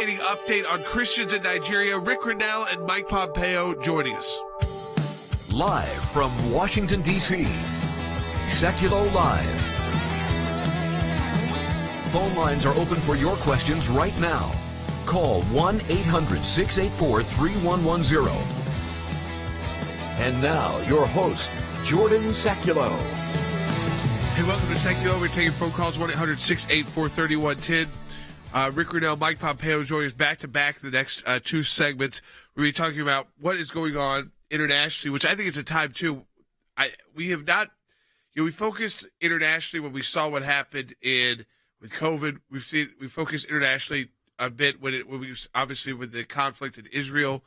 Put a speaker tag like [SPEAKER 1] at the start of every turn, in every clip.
[SPEAKER 1] escalating update on Christians in Nigeria. Rick Grenell and Mike Pompeo joining us.
[SPEAKER 2] Live from Washington, D.C., Sekulow Live. Phone lines are open for your questions right now. Call 1-800-684-3110. And now, your host, Jordan Sekulow.
[SPEAKER 1] Hey, welcome to Sekulow. We're taking phone calls, 1-800-684-3110. Rick Grenell, Mike Pompeo join us back-to-back the next two segments. We'll be talking about what is going on internationally, which I think is a time, too. We have not, we focused internationally when we saw what happened with COVID. We focused internationally a bit when we obviously with the conflict in Israel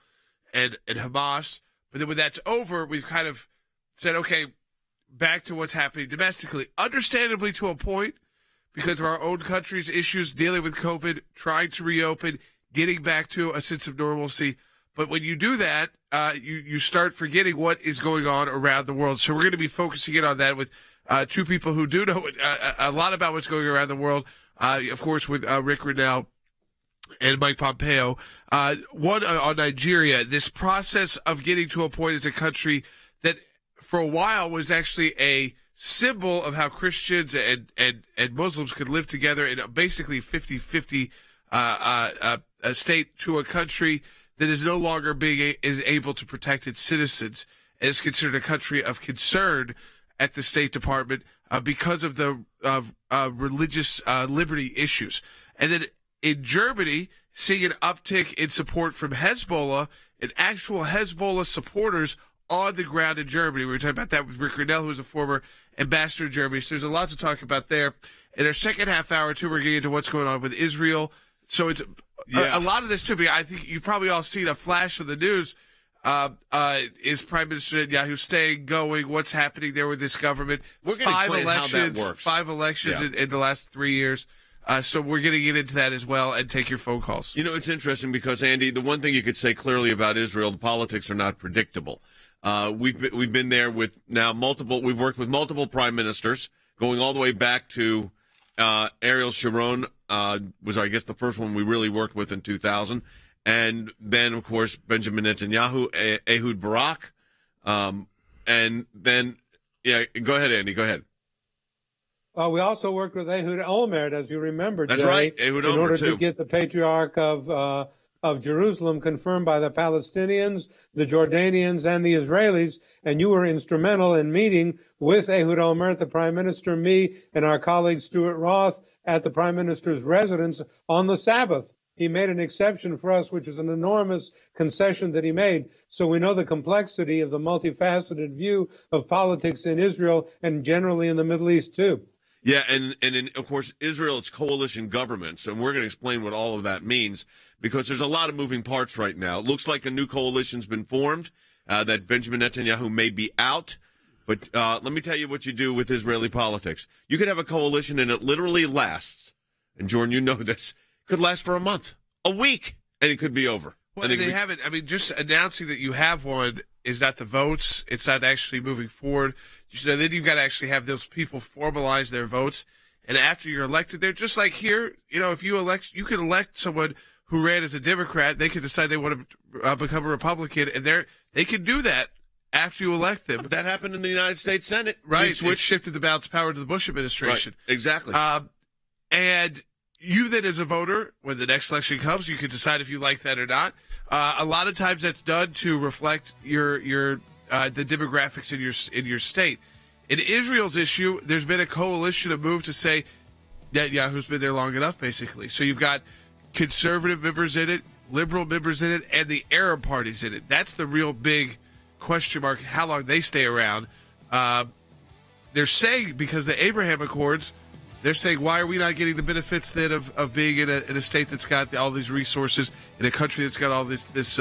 [SPEAKER 1] and Hamas. But then when that's over, we've kind of said, okay, back to what's happening domestically. Understandably to a point, because of our own country's issues dealing with COVID, trying to reopen, getting back to a sense of normalcy. But when you do that, you start forgetting what is going on around the world. So we're going to be focusing in on that with two people who do know a lot about what's going around the world. Of course, with Rick Grenell and Mike Pompeo. One on Nigeria, this process of getting to a point as a country that for a while was actually a symbol of how Christians and Muslims could live together in a basically 50-50 a state, to a country that is no longer is able to protect its citizens and is considered a country of concern at the State Department because of the religious liberty issues. And then in Germany, seeing an uptick in support from Hezbollah and actual Hezbollah supporters on the ground in Germany. We were talking about that with Rick Grenell, who is a former ambassador to Germany. So there's a lot to talk about there. In our second half hour, too, we're getting into what's going on with Israel. So it's a lot of this, too. I think you've probably all seen a flash of the news. Is Prime Minister Netanyahu staying, going? What's happening there with this government?
[SPEAKER 3] We're going to explain how that works.
[SPEAKER 1] 5 elections in the last 3 years. So we're going to get into that as well and take your phone calls.
[SPEAKER 3] You know, it's interesting because, Andy, the one thing you could say clearly about Israel, the politics are not predictable. We've been there with now we've worked with multiple prime ministers, going all the way back to Ariel Sharon was, I guess, the first one we really worked with in 2000. And then, of course, Benjamin Netanyahu, Ehud Barak. And then, go ahead, Andy, go ahead.
[SPEAKER 4] We also worked with Ehud Olmert, as you remember,
[SPEAKER 3] That's
[SPEAKER 4] Jay,
[SPEAKER 3] right, Ehud Olmert,
[SPEAKER 4] in order
[SPEAKER 3] too.
[SPEAKER 4] to get the Patriarch of Jerusalem confirmed by the Palestinians, the Jordanians, and the Israelis. And you were instrumental in meeting with Ehud Olmert, the Prime Minister, me, and our colleague Stuart Roth at the Prime Minister's residence on the Sabbath. He made an exception for us, which is an enormous concession that he made. So we know the complexity of the multifaceted view of politics in Israel and generally in the Middle East, too.
[SPEAKER 3] Yeah, and in, of course, Israel, it's coalition governments, and we're going to explain what all of that means because there's a lot of moving parts right now. It looks like a new coalition's been formed, that Benjamin Netanyahu may be out. But let me tell you what you do with Israeli politics. You could have a coalition, and it literally lasts. And, Jordan, you know this. Could last for a month, a week, and it could be over.
[SPEAKER 1] Well, and they haven't. I mean, just announcing that you have one is not the votes. It's not actually moving forward. So then you've got to actually have those people formalize their votes. And after you're elected, they're just like here. You know, if you can elect someone who ran as a Democrat. They can decide they want to become a Republican, and they can do that after you elect them.
[SPEAKER 3] But that happened in the United States Senate,
[SPEAKER 1] right? Which shifted the balance of power to the Bush administration.
[SPEAKER 3] Right. Exactly.
[SPEAKER 1] And you then, as a voter, when the next election comes, you can decide if you like that or not. A lot of times, that's done to reflect the demographics in your state. In Israel's issue, there's been a coalition of move to say Netanyahu's been there long enough, basically. So you've got conservative members in it, liberal members in it, and the Arab parties in it. That's the real big question mark, how long they stay around. They're saying, because the Abraham Accords, they're saying, why are we not getting the benefits then of being in a state that's got all these resources, in a country that's got all this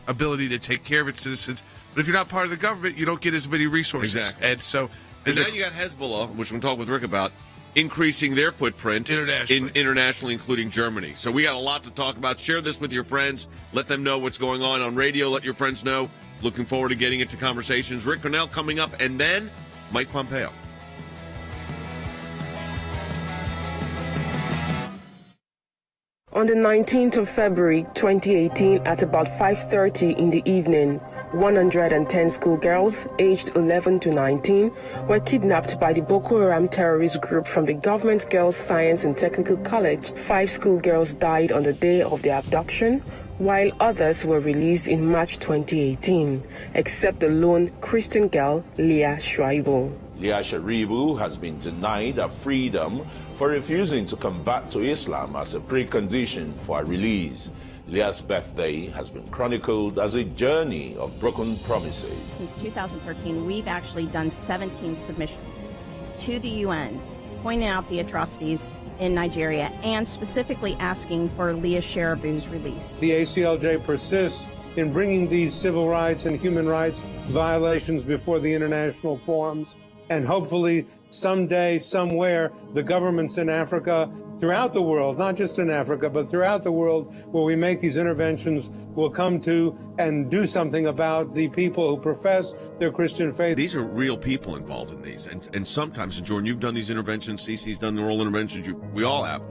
[SPEAKER 1] ability to take care of its citizens? But if you're not part of the government, you don't get as many resources.
[SPEAKER 3] Exactly.
[SPEAKER 1] And so,
[SPEAKER 3] and then you got Hezbollah, which we'll talk with Rick about, increasing their footprint internationally, including Germany. So we got a lot to talk about. Share this with your friends. Let them know what's going on radio. Let your friends know. Looking forward to getting into conversations. Rick Grenell coming up, and then Mike Pompeo.
[SPEAKER 5] On On the 19th of February 2018 at about 5:30 in the evening, 110 schoolgirls aged 11 to 19 were kidnapped by the Boko Haram terrorist group from the Government Girls Science and Technical College. 5 schoolgirls died on the day of their abduction, while others were released in March 2018, except the lone Christian girl, Leah Sharibu.
[SPEAKER 6] Leah Sharibu has been denied her freedom for refusing to convert to Islam as a precondition for her release. Leah's birthday has been chronicled as a journey of broken promises.
[SPEAKER 7] Since 2013, we've actually done 17 submissions to the UN, pointing out the atrocities in Nigeria and specifically asking for Leah Sharibu's release.
[SPEAKER 4] The ACLJ persists in bringing these civil rights and human rights violations before the international forums, and hopefully someday, somewhere, the governments in Africa, throughout the world, not just in Africa, but throughout the world, where we make these interventions, will come to and do something about the people who profess their Christian faith.
[SPEAKER 3] These are real people involved in these. And sometimes, and Jordan, you've done these interventions, Cece's done the oral interventions, we all have.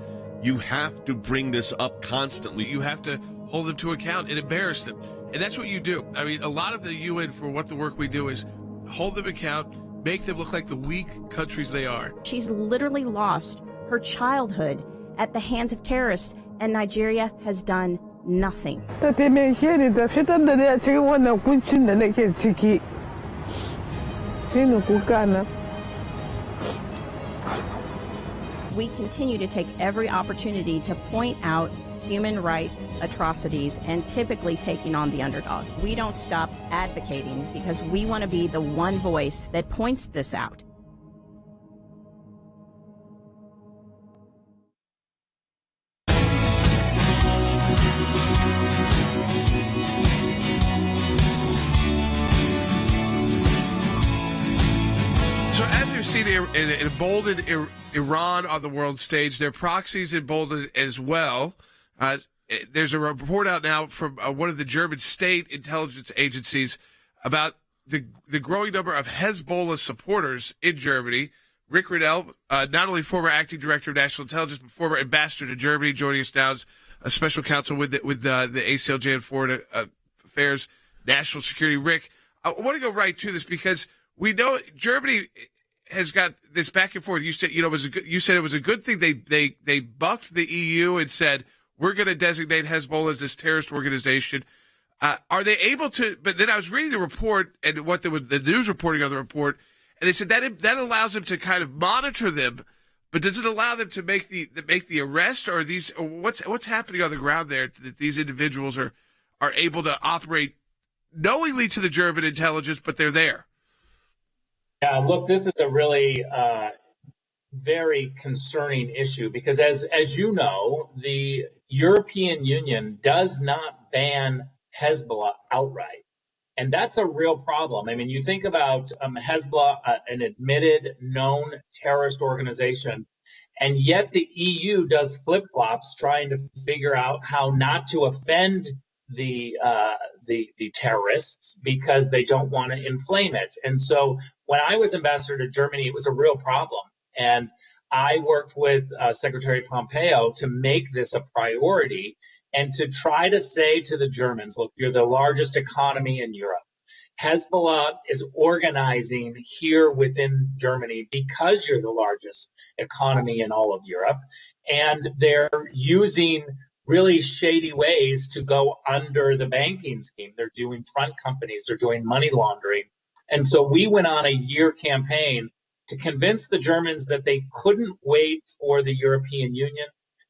[SPEAKER 3] You have to bring this up constantly.
[SPEAKER 1] You have to hold them to account and embarrass them. And that's what you do. I mean, a lot of the UN, for what the work we do, is hold them account, make them look like the weak countries they are.
[SPEAKER 7] She's literally lost her childhood at the hands of terrorists, and Nigeria has done nothing. We continue to take every opportunity to point out human rights atrocities and typically taking on the underdogs. We don't stop advocating because we want to be the one voice that points this out.
[SPEAKER 1] So as we've seen, it emboldened Iran on the world stage. Their proxies emboldened as well. There's a report out now from one of the German state intelligence agencies about the growing number of Hezbollah supporters in Germany. Rick Grenell, not only former acting director of national intelligence, but former ambassador to Germany, joining us now as a special counsel with the ACLJ and Foreign Affairs, National Security. Rick, I want to go right to this because we know Germany has got this back and forth. You said, you said it was a good thing they bucked the EU and said, we're going to designate Hezbollah as this terrorist organization. Are they able to? But then I was reading the report and what the news reporting on the report, and they said that allows them to kind of monitor them, but does it allow them to make the arrest, or what's happening on the ground there that these individuals are able to operate knowingly to the German intelligence, but they're there?
[SPEAKER 8] Yeah, look, this is a really very concerning issue because, as you know, the European Union does not ban Hezbollah outright. And that's a real problem. I mean, you think about Hezbollah, an admitted, known terrorist organization, and yet the EU does flip-flops trying to figure out how not to offend the terrorists because they don't want to inflame it. And so when I was ambassador to Germany, it was a real problem. And I worked with Secretary Pompeo to make this a priority and to try to say to the Germans, look, you're the largest economy in Europe. Hezbollah is organizing here within Germany because you're the largest economy in all of Europe. And they're using really shady ways to go under the banking scheme. They're doing front companies, they're doing money laundering. And so we went on a year campaign to convince the Germans that they couldn't wait for the European Union.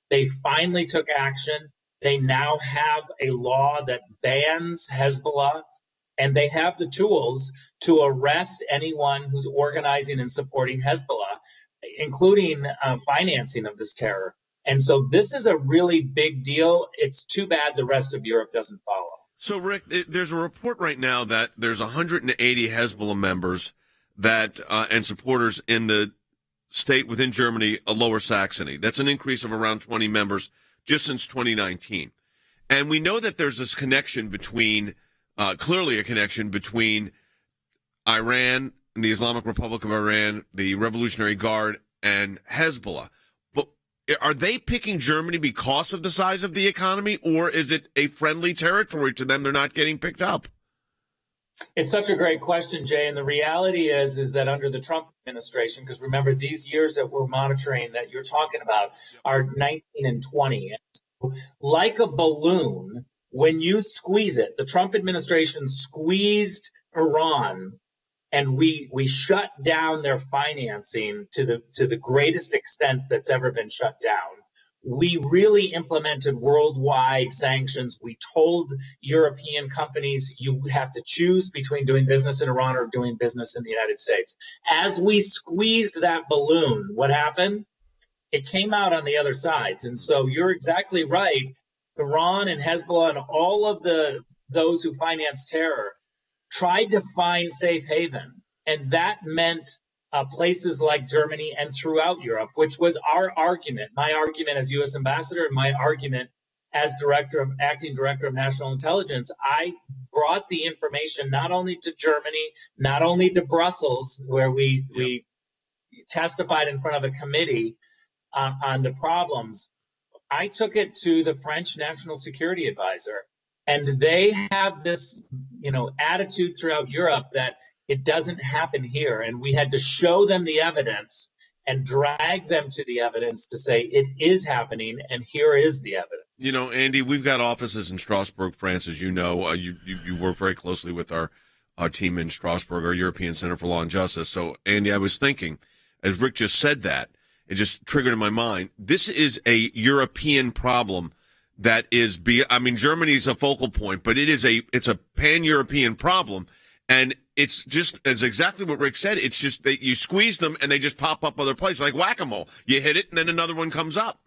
[SPEAKER 8] They finally took action. They now have a law that bans Hezbollah, and they have the tools to arrest anyone who's organizing and supporting Hezbollah, including financing of this terror. And so this is a really big deal. It's too bad the rest of Europe doesn't follow.
[SPEAKER 3] So, Rick, there's a report right now that there's 180 Hezbollah members that and supporters in the state within Germany, Lower Saxony. That's an increase of around 20 members just since 2019. And we know that there's this connection between, clearly a connection between Iran, the Islamic Republic of Iran, the Revolutionary Guard, and Hezbollah. But are they picking Germany because of the size of the economy, or is it a friendly territory to them? They're not getting picked up.
[SPEAKER 8] It's such a great question, Jay. And the reality is that under the Trump administration, because remember, these years that we're monitoring that you're talking about are 19 and 20. And like a balloon, when you squeeze it, the Trump administration squeezed Iran, and we shut down their financing to the greatest extent that's ever been shut down. We really implemented worldwide sanctions. We told European companies, you have to choose between doing business in Iran or doing business in the United States. As we squeezed that balloon, what happened? It came out on the other sides. And so you're exactly right. Iran and Hezbollah and all of those who finance terror tried to find safe haven. And that meant places like Germany and throughout Europe, which was our argument, my argument as U.S. ambassador, and my argument as acting director of national intelligence. I brought the information not only to Germany, not only to Brussels, where we testified in front of a committee on the problems. I took it to the French National Security Advisor, and they have this, attitude throughout Europe that it doesn't happen here. And we had to show them the evidence and drag them to the evidence to say it is happening, and here is the evidence.
[SPEAKER 3] Andy, we've got offices in Strasbourg, France, as you know. You work very closely with our team in Strasbourg, our European Center for Law and Justice. So, Andy, I was thinking, as Rick just said that, it just triggered in my mind, this is a European problem that is Germany's a focal point, but it's a pan-European problem. And it's exactly what Rick said. It's just that you squeeze them and they just pop up other places, like whack-a-mole. You hit it and then another one comes up.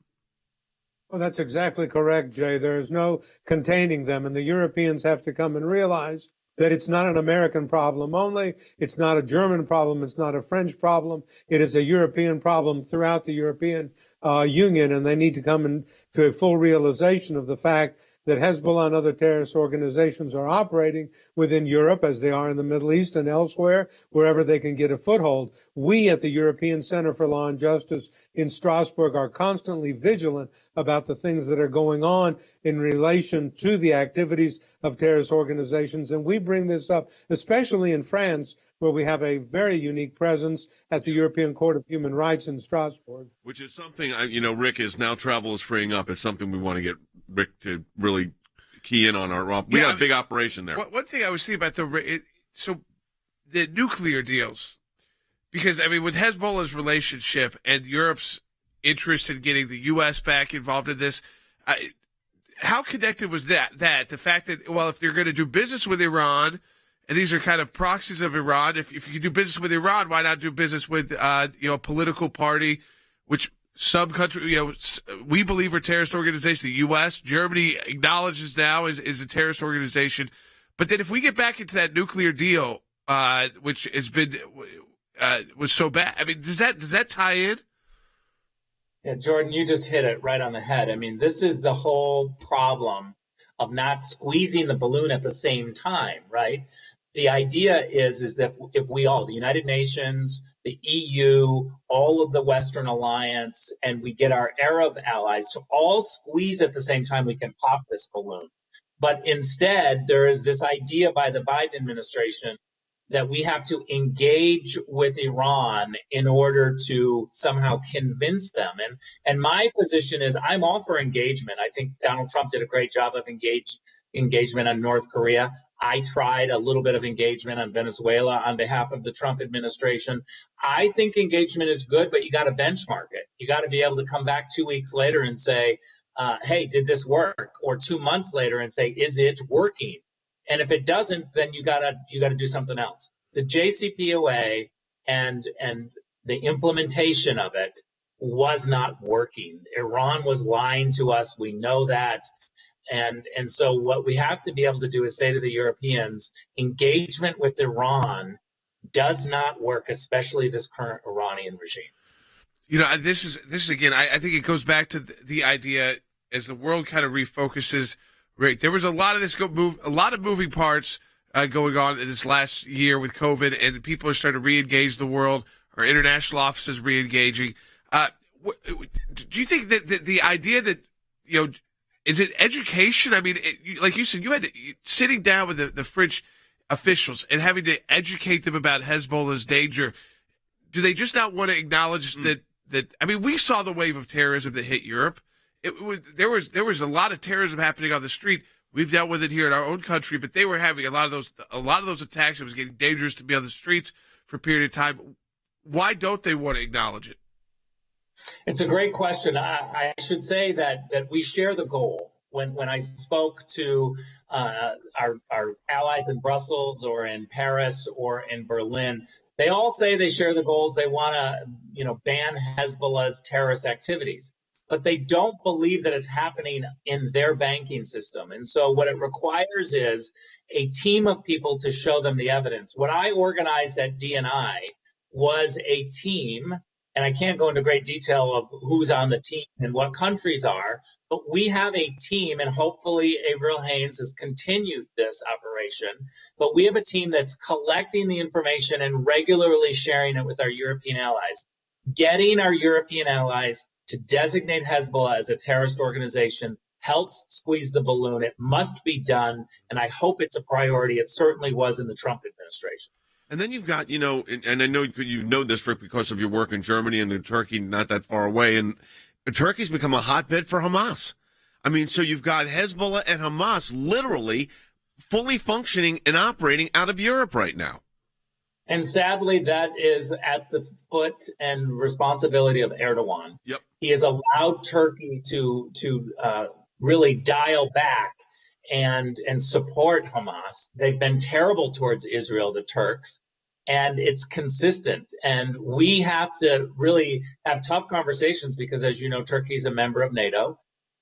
[SPEAKER 4] Well, that's exactly correct, Jay. There is no containing them, and the Europeans have to come and realize that it's not an American problem only. It's not a German problem. It's not a French problem. It is a European problem throughout the European Union, and they need to come into a full realization of the fact that Hezbollah and other terrorist organizations are operating within Europe, as they are in the Middle East and elsewhere, wherever they can get a foothold. We at the European Center for Law and Justice in Strasbourg are constantly vigilant about the things that are going on in relation to the activities of terrorist organizations. And we bring this up, especially in France, where we have a very unique presence at the European Court of Human Rights in Strasbourg.
[SPEAKER 3] Which is something, Rick, is now travel is freeing up. It's something we want to get Rick to really key in on. We got a big operation there.
[SPEAKER 1] One thing I was thinking about, the nuclear deals, because, with Hezbollah's relationship and Europe's interest in getting the U.S. back involved in this, how connected was that? The fact that, if they're going to do business with Iran, and these are kind of proxies of Iran, if you can do business with Iran, why not do business with, a political party, which some country, we believe are terrorist organizations. The U.S., Germany acknowledges now is a terrorist organization. But then if we get back into that nuclear deal, which has been was so bad, does that tie in?
[SPEAKER 8] Yeah, Jordan, you just hit it right on the head. This is the whole problem of not squeezing the balloon at the same time, right? The idea is that if we all, the United Nations, the EU, all of the Western Alliance, and we get our Arab allies to all squeeze at the same time, we can pop this balloon. But instead, there is this idea by the Biden administration that we have to engage with Iran in order to somehow convince them. And my position is I'm all for engagement. I think Donald Trump did a great job of engagement on North Korea. I tried a little bit of engagement on Venezuela on behalf of the Trump administration. I think engagement is good, but you got to benchmark it. You got to be able to come back 2 weeks later and say, hey, did this work? Or 2 months later and say, is it working? And if it doesn't, then you gotta do something else. The JCPOA and the implementation of it was not working. Iran was lying to us. We know that. And so what we have to be able to do is say to the Europeans, engagement with Iran does not work, especially this current Iranian regime.
[SPEAKER 1] This is again, I think it goes back to the idea as the world kind of refocuses. Right, there was a lot of moving parts going on in this last year with COVID, and people are starting to re-engage the world. Our international offices re-engaging. Do you think that the idea that, is it education? I mean, like you said, you had sitting down with the French officials and having to educate them about Hezbollah's danger. Do they just not want to acknowledge that? I mean, we saw the wave of terrorism that hit Europe. There was a lot of terrorism happening on the street. We've dealt with it here in our own country, but they were having a lot of those attacks. It was getting dangerous to be on the streets for a period of time. Why don't they want to acknowledge it?
[SPEAKER 8] It's a great question. I should say that we share the goal. When I spoke to our allies in Brussels or in Paris or in Berlin, they all say they share the goals. They want to, ban Hezbollah's terrorist activities, but they don't believe that it's happening in their banking system. And so what it requires is a team of people to show them the evidence. What I organized at DNI was a team, and I can't go into great detail of who's on the team and what countries are, but we have a team, and hopefully Avril Haines has continued this operation, but we have a team that's collecting the information and regularly sharing it with our European allies, getting our European allies to designate Hezbollah as a terrorist organization helps squeeze the balloon. It must be done, and I hope it's a priority. It certainly was in the Trump administration.
[SPEAKER 3] And then you've got, and I know you know this, Rick, because of your work in Germany and Turkey not that far away, and Turkey's become a hotbed for Hamas. I mean, so you've got Hezbollah and Hamas literally fully functioning and operating out of Europe right now.
[SPEAKER 8] And sadly, that is at the foot and responsibility of Erdogan.
[SPEAKER 3] Yep.
[SPEAKER 8] He has allowed Turkey to really dial back and support Hamas. They've been terrible towards Israel, the Turks, and it's consistent. And we have to really have tough conversations because, as you know, Turkey is a member of NATO,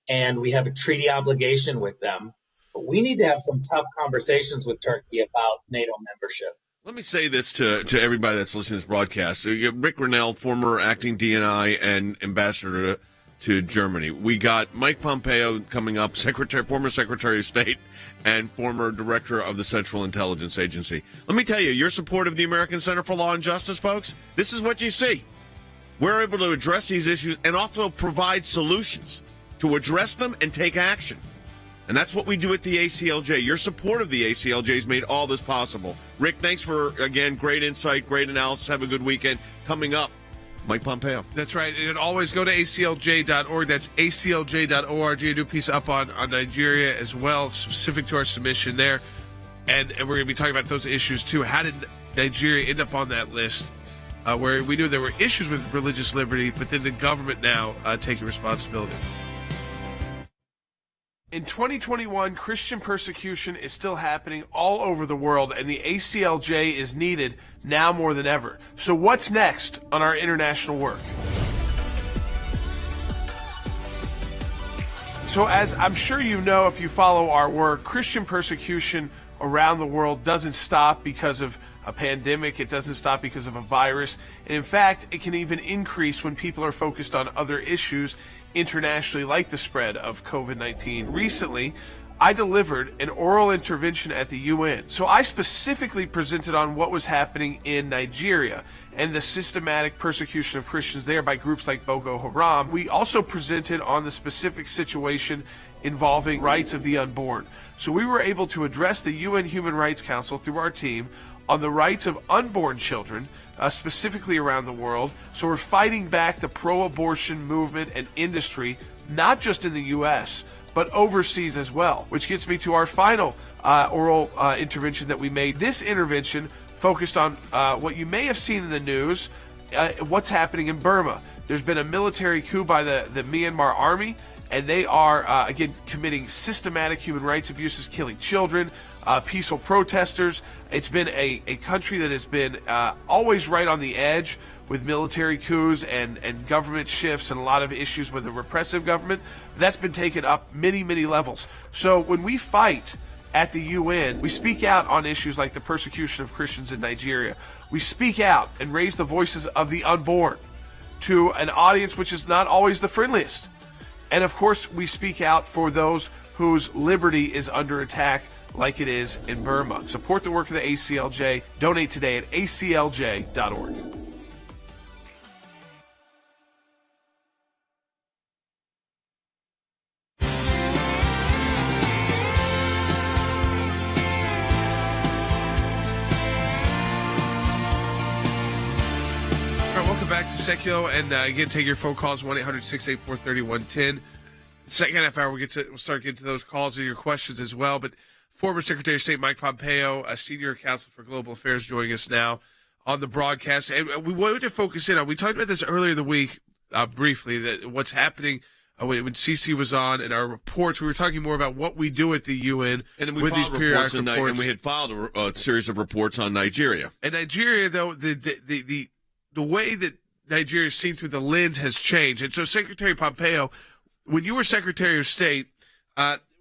[SPEAKER 8] and we have a treaty obligation with them. But we need to have some tough conversations with Turkey about NATO membership.
[SPEAKER 3] Let me say this to everybody that's listening to this broadcast. Rick Grenell, former acting DNI and ambassador to Germany. We got Mike Pompeo coming up, former Secretary of State and former director of the Central Intelligence Agency. Let me tell you, your support of the American Center for Law and Justice, folks, this is what you see. We're able to address these issues and also provide solutions to address them and take action. And that's what we do at the ACLJ. Your support of the ACLJ has made all this possible. Rick, thanks for, again, great insight, great analysis. Have a good weekend. Coming up, Mike Pompeo.
[SPEAKER 1] That's right. And always go to aclj.org. That's aclj.org. A new piece up on Nigeria as well, specific to our submission there. And we're going to be talking about those issues, too. How did Nigeria end up on that list where we knew there were issues with religious liberty, but then the government now taking responsibility? In 2021, Christian persecution is still happening all over the world, and the ACLJ is needed now more than ever. So what's next on our international work? So as I'm sure you know if you follow our work, Christian persecution around the world doesn't stop because of a pandemic. It doesn't stop because of a virus. And in fact, it can even increase when people are focused on other issues internationally, like the spread of COVID-19. Recently, I delivered an oral intervention at the UN. So I specifically presented on what was happening in Nigeria and the systematic persecution of Christians there by groups like Boko Haram. We also presented on the specific situation involving rights of the unborn. So we were able to address the UN Human Rights Council through our team on the rights of unborn children, specifically around the world. So we're fighting back the pro-abortion movement and industry, not just in the U.S., but overseas as well, which gets me to our final oral intervention that we made. This intervention focused on what you may have seen in the news, what's happening in Burma. There's been a military coup by the Myanmar army, and they are, again, committing systematic human rights abuses, killing children, peaceful protesters. It's been a country that has been always right on the edge with military coups and government shifts and a lot of issues with the repressive government. That's been taken up many, many levels. So when we fight at the UN, we speak out on issues like the persecution of Christians in Nigeria. We speak out and raise the voices of the unborn to an audience which is not always the friendliest. And of course, we speak out for those whose liberty is under attack, like it is in Burma. Support the work of the ACLJ. Donate today at aclj.org. Sekulow, and again, take your phone calls, 1-800-684-3110. Second half hour, we'll start getting to those calls and your questions as well. But former Secretary of State Mike Pompeo, a senior counsel for global affairs, joining us now on the broadcast. And we wanted to focus in on, we talked about this earlier in the week briefly, that what's happening when CC was on and our reports. We were talking more about what we do at the UN
[SPEAKER 3] and
[SPEAKER 1] with these periodic reports.
[SPEAKER 3] And we had filed a series of reports on Nigeria.
[SPEAKER 1] And Nigeria, though, the way that Nigeria is seen through the lens has changed. And so Secretary Pompeo, when you were Secretary of State,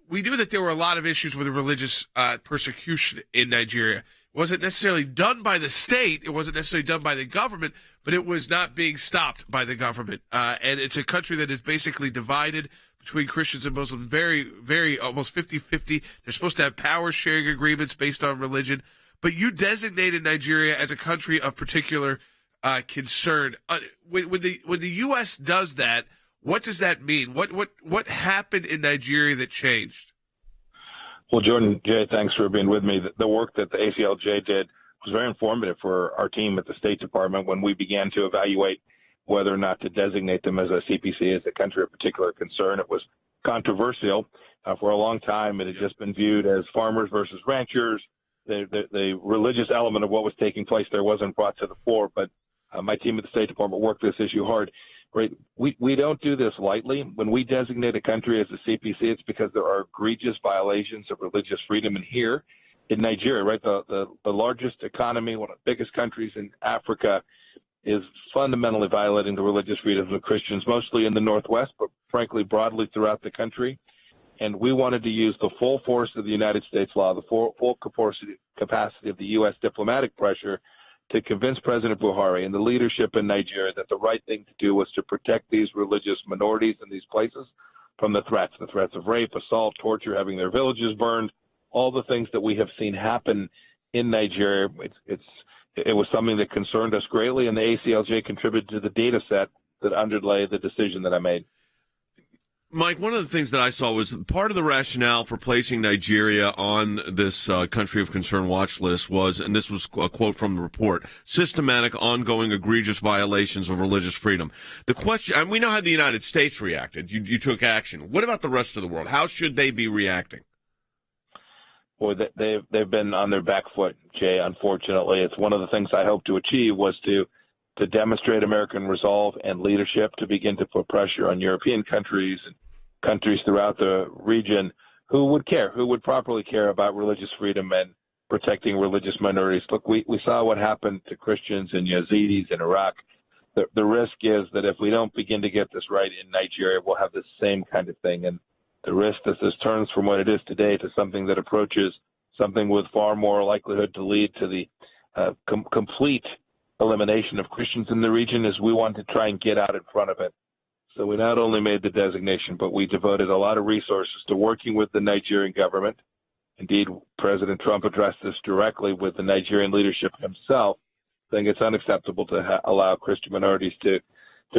[SPEAKER 1] we knew that there were a lot of issues with religious persecution in Nigeria. It wasn't necessarily done by the state. It wasn't necessarily done by the government, but it was not being stopped by the government. And it's a country that is basically divided between Christians and Muslims, very, very almost 50-50. They're supposed to have power-sharing agreements based on religion. But you designated Nigeria as a country of particular concern. When the U.S. does that, what does that mean? What happened in Nigeria that changed?
[SPEAKER 9] Well, Jordan, Jay, thanks for being with me. The work that the ACLJ did was very informative for our team at the State Department when we began to evaluate whether or not to designate them as a CPC, as a country of particular concern. It was controversial. For a long time, it had just been viewed as farmers versus ranchers. The religious element of what was taking place there wasn't brought to the fore, but my team at the State Department worked this issue hard. Right. We don't do this lightly. When we designate a country as a CPC, it's because there are egregious violations of religious freedom. And here in Nigeria, right, the largest economy, one of the biggest countries in Africa, is fundamentally violating the religious freedoms of Christians, mostly in the Northwest, but frankly, broadly throughout the country. And we wanted to use the full force of the United States law, the full capacity of the U.S. diplomatic pressure to convince President Buhari and the leadership in Nigeria that the right thing to do was to protect these religious minorities in these places from the threats of rape, assault, torture, having their villages burned, all the things that we have seen happen in Nigeria. It was something that concerned us greatly, and the ACLJ contributed to the data set that underlay the decision that I made.
[SPEAKER 3] Mike, one of the things that I saw was part of the rationale for placing Nigeria on this country of concern watch list was, and this was a quote from the report, systematic, ongoing, egregious violations of religious freedom. The question, and we know how the United States reacted. You took action. What about the rest of the world? How should they be reacting?
[SPEAKER 9] Boy, they've been on their back foot, Jay, unfortunately. It's one of the things I hope to achieve was to demonstrate American resolve and leadership to begin to put pressure on European countries and countries throughout the region who would properly care about religious freedom and protecting religious minorities. Look, we saw what happened to Christians and Yazidis in Iraq. The risk is that if we don't begin to get this right in Nigeria, we'll have the same kind of thing. And the risk that this turns from what it is today to something that approaches something with far more likelihood to lead to the complete elimination of Christians in the region is we want to try and get out in front of it. So we not only made the designation, but we devoted a lot of resources to working with the Nigerian government. Indeed, President Trump addressed this directly with the Nigerian leadership himself, saying it's unacceptable to allow Christian minorities to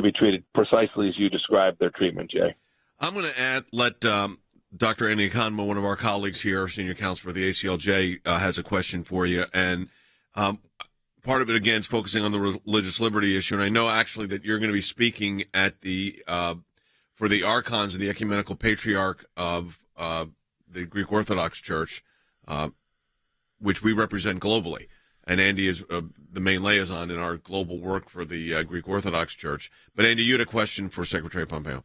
[SPEAKER 9] be treated precisely as you described their treatment, Jay.
[SPEAKER 3] I'm going to let Dr. Andy Kanma, one of our colleagues here, senior counsel for the ACLJ, has a question for you. And part of it, again, is focusing on the religious liberty issue. And I know, actually, that you're going to be speaking at for the archons of the Ecumenical Patriarch of the Greek Orthodox Church, which we represent globally. And Andy is the main liaison in our global work for the Greek Orthodox Church. But, Andy, you had a question for Secretary Pompeo.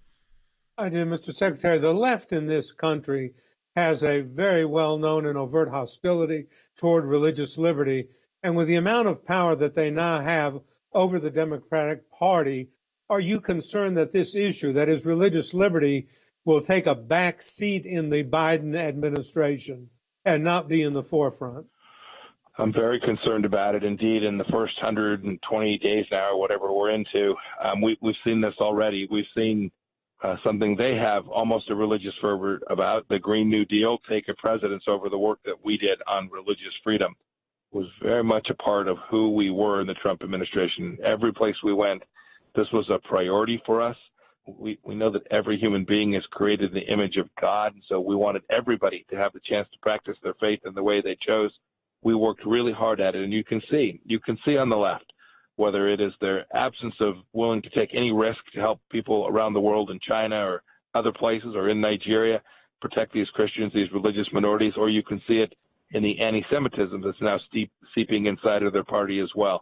[SPEAKER 4] I do, Mr. Secretary. The left in this country has a very well-known and overt hostility toward religious liberty. And with the amount of power that they now have over the Democratic Party, are you concerned that this issue, that is religious liberty, will take a back seat in the Biden administration and not be in the forefront?
[SPEAKER 9] I'm very concerned about it. Indeed, in the first 120 days now, or whatever we're into, we've seen this already. We've seen something they have almost a religious fervor about, the Green New Deal, take a precedence over the work that we did on religious freedom. Was very much a part of who we were in the Trump administration. Every place we went, this was a priority for us. We know that every human being is created in the image of God, and so we wanted everybody to have the chance to practice their faith in the way they chose. We worked really hard at it, and you can see on the left whether it is their absence of willing to take any risk to help people around the world in China or other places or in Nigeria protect these Christians, these religious minorities, or you can see it in the anti-Semitism that's now seeping inside of their party as well.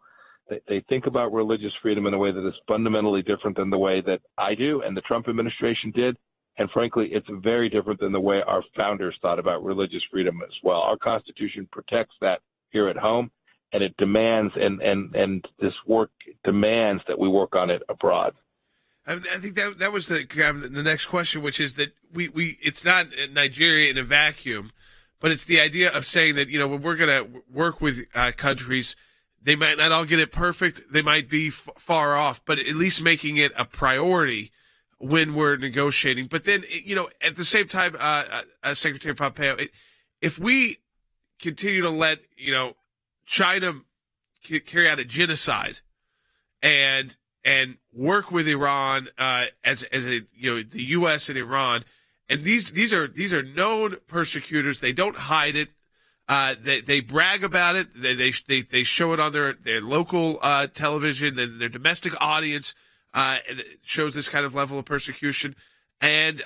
[SPEAKER 9] They think about religious freedom in a way that is fundamentally different than the way that I do and the Trump administration did. And frankly, it's very different than the way our founders thought about religious freedom as well. Our Constitution protects that here at home, and it demands, and this work demands that we work on it abroad.
[SPEAKER 1] I think that was the next question, which is that we it's not Nigeria in a vacuum, but it's the idea of saying that, you know, when we're going to work with countries, they might not all get it perfect. They might be far off, but at least making it a priority when we're negotiating. But then, you know, at the same time, Secretary Pompeo, if we continue to let, you know, China carry out a genocide and work with Iran as a, you know, the U.S. and Iran, and these are known persecutors. They don't hide it. They brag about it. They show it on their local television. And their domestic audience shows this kind of level of persecution. And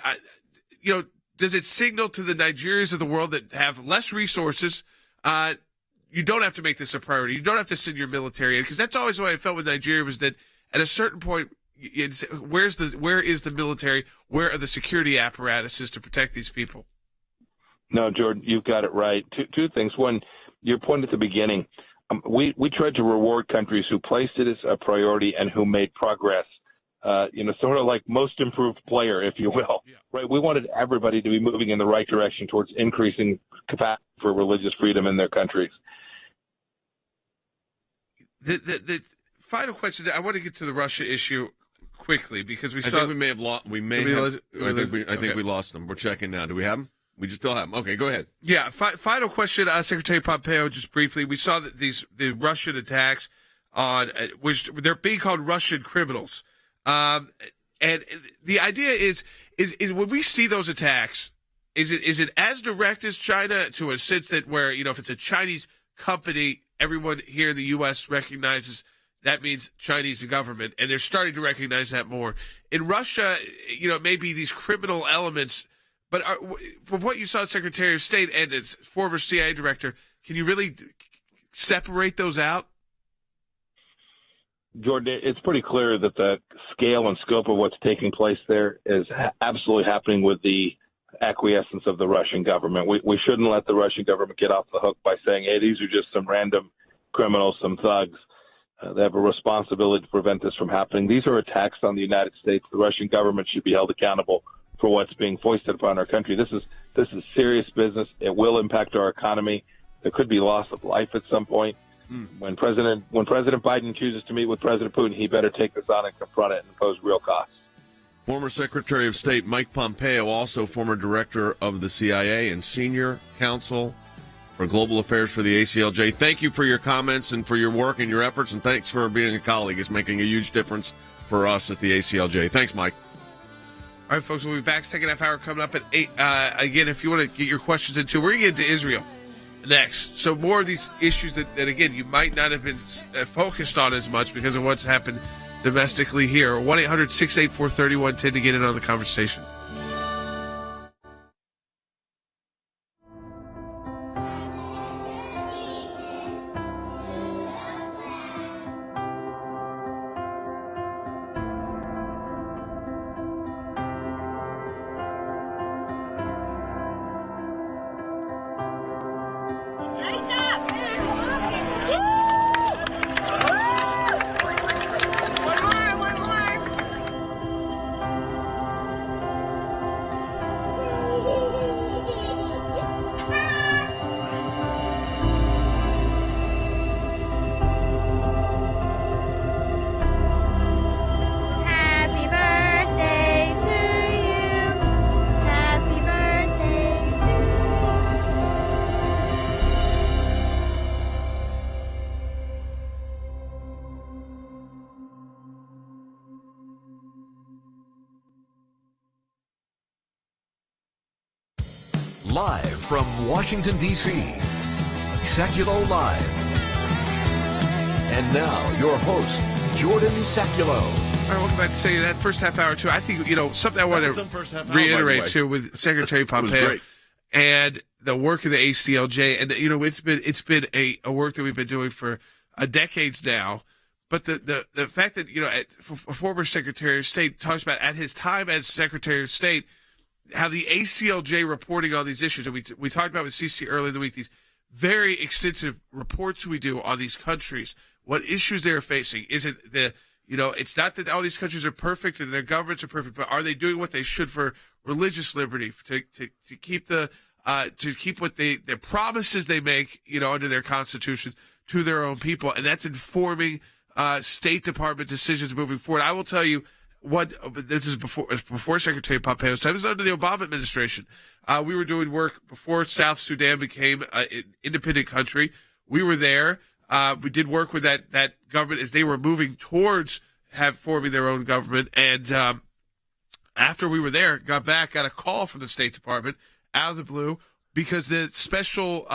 [SPEAKER 1] you know, does it signal to the Nigerians of the world that have less resources? You don't have to make this a priority. You don't have to send your military in, because that's always the way I felt with Nigeria, was that at a certain point, where is the military? Where are the security apparatuses to protect these people?
[SPEAKER 9] No, Jordan, you've got it right. Two things. One, your point at the beginning, we tried to reward countries who placed it as a priority and who made progress, you know, sort of like most improved player, if you will. Yeah. Right? We wanted everybody to be moving in the right direction towards increasing capacity for religious freedom in their countries.
[SPEAKER 1] The final question, I want to get to the Russia issue quickly, because
[SPEAKER 3] I think we may have lost. I think we lost them. We're checking now. Do we have them? We just still have them. Okay, go ahead.
[SPEAKER 1] Yeah. Final question, Secretary Pompeo, just briefly. We saw that the Russian attacks on which they're being called Russian criminals, and the idea is when we see those attacks, is it as direct as China, to a sense that where, you know, if it's a Chinese company, everyone here in the U.S. recognizes that means Chinese government, and they're starting to recognize that more. In Russia, you know, maybe these criminal elements. But from what you saw, Secretary of State and as former CIA director, can you really separate those out?
[SPEAKER 9] Jordan, it's pretty clear that the scale and scope of what's taking place there is absolutely happening with the acquiescence of the Russian government. We shouldn't let the Russian government get off the hook by saying, hey, these are just some random criminals, some thugs. They have a responsibility to prevent this from happening. These are attacks on the United States. The Russian government should be held accountable for what's being foisted upon our country. This is serious business. It will impact our economy. There could be loss of life at some point. When President Biden chooses to meet with President Putin, he better take this on and confront it and impose real costs.
[SPEAKER 3] Former Secretary of State Mike Pompeo, also former director of the CIA and Senior Counsel for Global Affairs for the ACLJ. Thank you for your comments and for your work and your efforts, and thanks for being a colleague. It's making a huge difference for us at the ACLJ. Thanks, Mike.
[SPEAKER 1] All right, folks, we'll be back second half hour coming up at 8. Again, if you want to get your questions into, we're going to get into Israel next. So more of these issues that again, you might not have been focused on as much because of what's happened domestically here. 1-800-684-3110 to get in on the conversation.
[SPEAKER 2] Live from Washington, D.C., Sekulow Live. And now, your host, Jordan Sekulow.
[SPEAKER 1] All right, welcome back to say that first half hour, too. I think, something I want to reiterate, too, with Secretary Pompeo and the work of the ACLJ. And, it's been a work that we've been doing for decades now. But the fact that, a former Secretary of State talks about at his time as Secretary of State, how the ACLJ reporting on these issues, and we talked about with CC earlier in the week, these very extensive reports we do on these countries, what issues they're facing. Is it it's not that all these countries are perfect and their governments are perfect, but are they doing what they should for religious liberty, to keep what their promises they make, under their constitutions to their own people, and that's informing State Department decisions moving forward. I will tell you this is before Secretary Pompeo's time. This was under the Obama administration. We were doing work before South Sudan became an independent country. We were there. We did work with that government as they were moving towards forming their own government. And after we were there, got a call from the State Department out of the blue because the special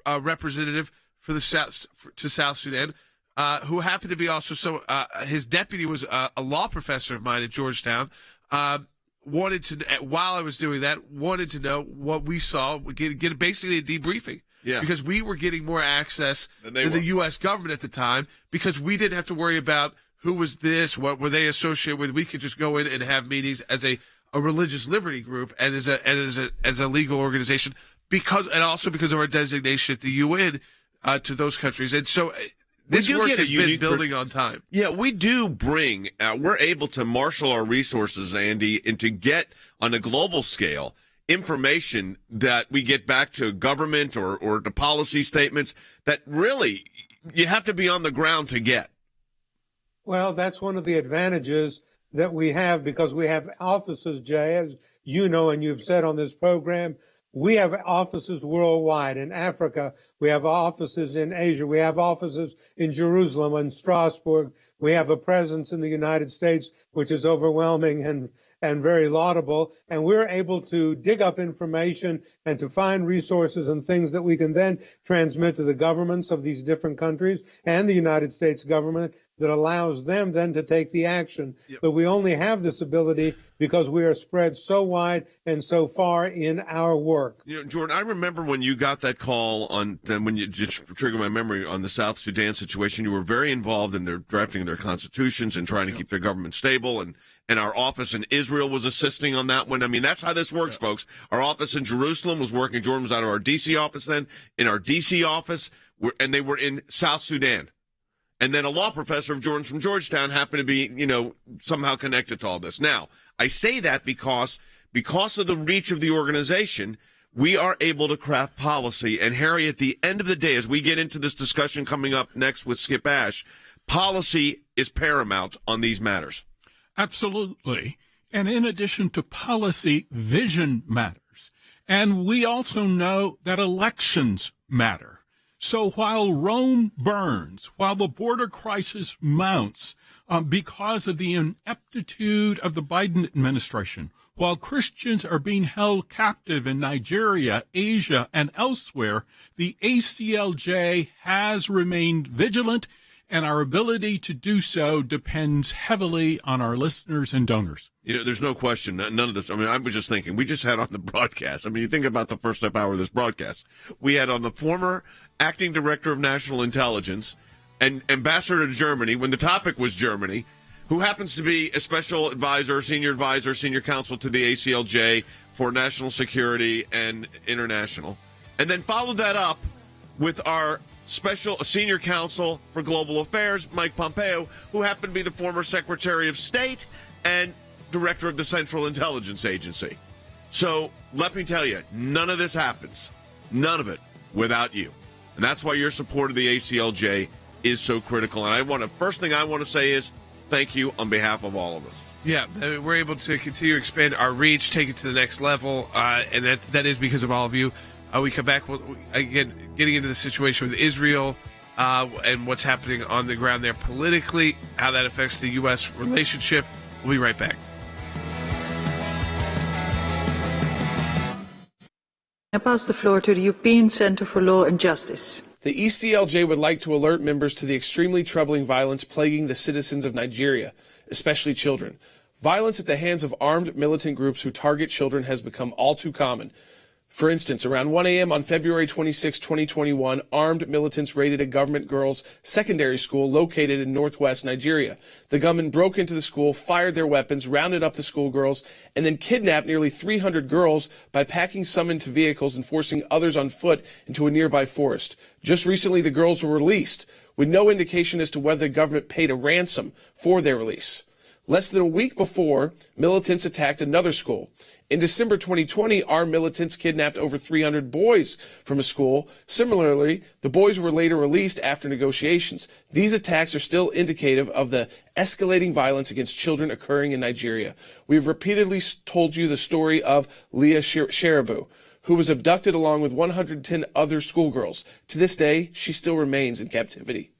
[SPEAKER 1] representative for the South Sudan, who happened to be also his deputy was a law professor of mine at Georgetown, wanted to, while I was doing that, wanted to know what we saw, get basically a debriefing. Yeah. Because we were getting more access than the U.S. government at the time, because we didn't have to worry about who was this, what were they associated with. We could just go in and have meetings as a religious liberty group and as a legal organization, and also because of our designation at the UN to those countries. And so this work has been building on time.
[SPEAKER 3] Yeah, we do bring, we're able to marshal our resources, Andy, and to get on a global scale information that we get back to government or to policy statements that really you have to be on the ground to get.
[SPEAKER 4] Well, that's one of the advantages that we have, because we have offices, Jay, as you know, and you've said on this program. We have offices worldwide. In Africa, we have offices in Asia. We have offices in Jerusalem and Strasbourg. We have a presence in the United States, which is overwhelming and very laudable. And we're able to dig up information and to find resources and things that we can then transmit to the governments of these different countries and the United States government that allows them then to take the action. Yep. But we only have this ability because we are spread so wide and so far in our work.
[SPEAKER 3] Jordan, I remember when you got that call when you just triggered my memory on the South Sudan situation, you were very involved in their drafting their constitutions and trying to keep their government stable, and our office in Israel was assisting on that one. I mean, that's how this works, folks. Our office in Jerusalem was working. Jordan was out of our D.C. office then, in our D.C. office, and they were in South Sudan. And then a law professor of Jordan's from Georgetown happened to be, somehow connected to all this. Now, I say that because of the reach of the organization, we are able to craft policy. And Harry, at the end of the day, as we get into this discussion coming up next with Skip Ash, policy is paramount on these matters.
[SPEAKER 10] Absolutely. And in addition to policy, vision matters. And we also know that elections matter. So while Rome burns, while the border crisis mounts because of the ineptitude of the Biden administration, while Christians are being held captive in Nigeria, Asia, and elsewhere, the ACLJ has remained vigilant, and our ability to do so depends heavily on our listeners and donors.
[SPEAKER 3] There's no question. None of this. I mean, I was just thinking, we just had on the broadcast. I mean, you think about the first half hour of this broadcast. We had on the former acting director of national intelligence and ambassador to Germany, when the topic was Germany, who happens to be a special advisor, senior counsel to the ACLJ for national security and international. And then followed that up with our senior counsel for global affairs, Mike Pompeo, who happened to be the former Secretary of State and director of the Central Intelligence Agency. So let me tell you, none of this happens, none of it, without you. And that's why your support of the ACLJ is so critical. And first thing I want to say is thank you on behalf of all of us.
[SPEAKER 1] Yeah, we're able to continue to expand our reach, take it to the next level, and that is because of all of you. We come back, again, getting into the situation with Israel and what's happening on the ground there politically, how that affects the U.S. relationship. We'll be right back.
[SPEAKER 11] I pass the floor to the European Centre for Law and Justice. The ECLJ would like to alert members to the extremely troubling violence plaguing the citizens of Nigeria, especially children. Violence at the hands of armed militant groups who target children has become all too common. For instance, around 1 a.m. on February 26, 2021, armed militants raided a government girls' secondary school located in northwest Nigeria. The gunmen broke into the school, fired their weapons, rounded up the schoolgirls, and then kidnapped nearly 300 girls by packing some into vehicles and forcing others on foot into a nearby forest. Just recently, the girls were released, with no indication as to whether the government paid a ransom for their release. Less than a week before, militants attacked another school. In December 2020, armed militants kidnapped over 300 boys from a school. Similarly, the boys were later released after negotiations. These attacks are still indicative of the escalating violence against children occurring in Nigeria. We have repeatedly told you the story of Leah Sharibu, who was abducted along with 110 other schoolgirls. To this day, she still remains in captivity.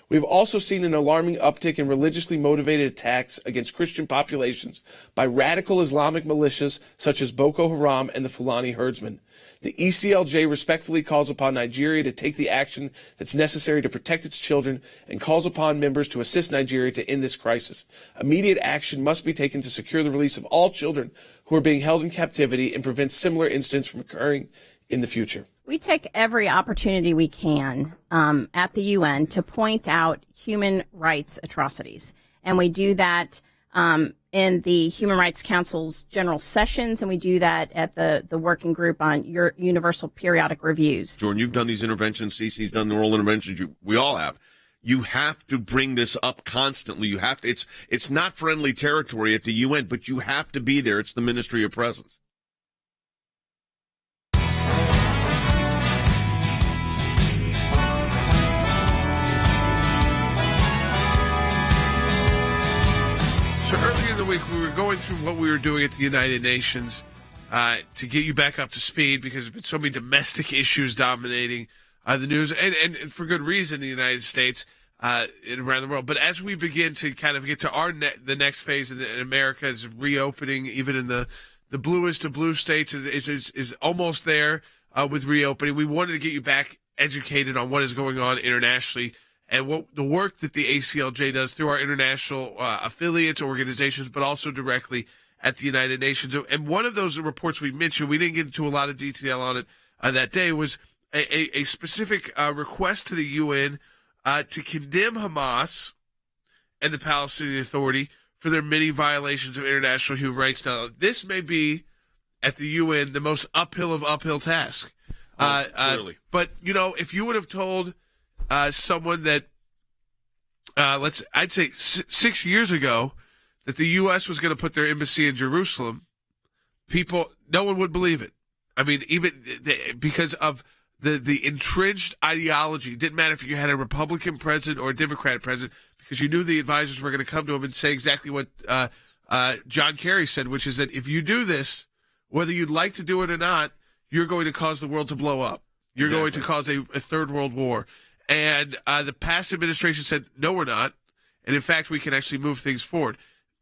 [SPEAKER 11] We've also seen an alarming uptick in religiously motivated attacks against Christian populations by radical Islamic militias such as Boko Haram and the Fulani herdsmen. The ECLJ respectfully calls upon Nigeria to take the action that's necessary to protect its children and calls upon members to assist Nigeria to end this crisis. Immediate action must be taken to secure the release of all children who are being held in captivity and prevent similar incidents from occurring in the future.
[SPEAKER 7] We take every opportunity we can at the UN to point out human rights atrocities. And we do that in the Human Rights Council's general sessions, and we do that at the working group on your universal periodic reviews.
[SPEAKER 3] Jordan, you've done these interventions. Cece's done the oral interventions. We all have. You have to bring this up constantly. You have to. It's not friendly territory at the UN, but you have to be there. It's the ministry of presence.
[SPEAKER 1] So earlier in the week, we were going through what we were doing at the United Nations to get you back up to speed because there's been so many domestic issues dominating the news, and for good reason in the United States and around the world. But as we begin to kind of get to the next phase in America is reopening, even in the bluest of blue states is almost there with reopening. We wanted to get you back educated on what is going on internationally and what the work that the ACLJ does through our international affiliates, organizations, but also directly at the United Nations. And one of those reports we mentioned, we didn't get into a lot of detail on it that day, was a specific request to the UN to condemn Hamas and the Palestinian Authority for their many violations of international human rights. Now, this may be, at the UN, the most uphill of uphill task.
[SPEAKER 3] Clearly.
[SPEAKER 1] But, if you would have told someone that, I'd say 6 years ago, that the U.S. was going to put their embassy in Jerusalem, no one would believe it. I mean, even because of the entrenched ideology. It didn't matter if you had a Republican president or a Democratic president, because you knew the advisors were going to come to him and say exactly what John Kerry said, which is that if you do this, whether you'd like to do it or not, you're going to cause the world to blow up. You're going to cause a third world war. And the past administration said, no, we're not. And in fact, we can actually move things forward.